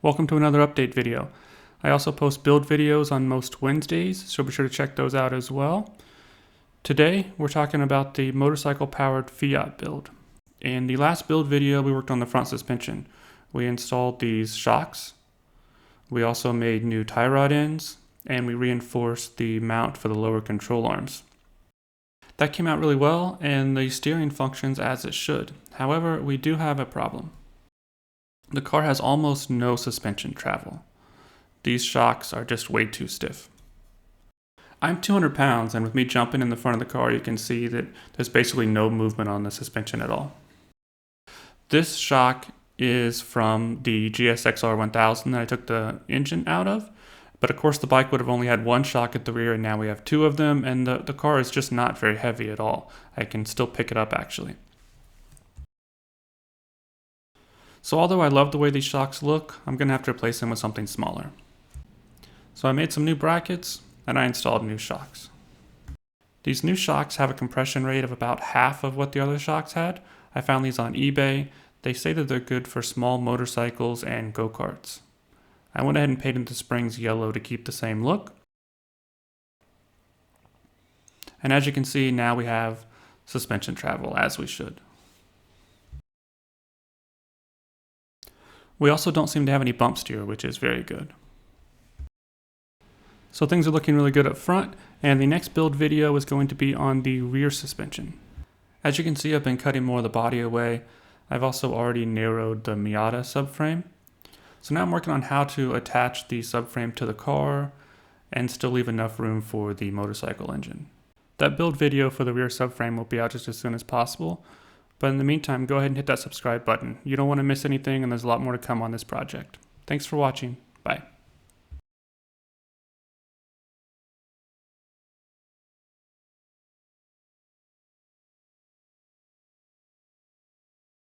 Welcome to another update video. I also post build videos on most Wednesdays, so be sure to check those out as well. Today, we're talking about the Motorcycle Powered Fiat build. In the last build video, we worked on the front suspension. We installed these shocks. We also made new tie rod ends, and we reinforced the mount for the lower control arms. That came out really well, and the steering functions as it should. However, we do have a problem. The car has almost no suspension travel. These shocks are just way too stiff. I'm 200 pounds, and with me jumping in the front of the car, you can see that there's basically no movement on the suspension at all. This shock is from the GSXR 1000 that I took the engine out of, but of course the bike would have only had one shock at the rear, and now we have two of them, and the car is just not very heavy at all. I can still pick it up actually. So although I love the way these shocks look, I'm going to have to replace them with something smaller. So I made some new brackets and I installed new shocks. These new shocks have a compression rate of about half of what the other shocks had. I found these on eBay. They say that they're good for small motorcycles and go-karts. I went ahead and painted the springs yellow to keep the same look. And as you can see, now we have suspension travel as we should. We also don't seem to have any bump steer, which is very good. So things are looking really good up front, and the next build video is going to be on the rear suspension. As you can see, I've been cutting more of the body away. I've also already narrowed the Miata subframe. So now I'm working on how to attach the subframe to the car and still leave enough room for the motorcycle engine. That build video for the rear subframe will be out just as soon as possible. But in the meantime, go ahead and hit that subscribe button. You don't want to miss anything, and there's a lot more to come on this project. Thanks for watching. Bye.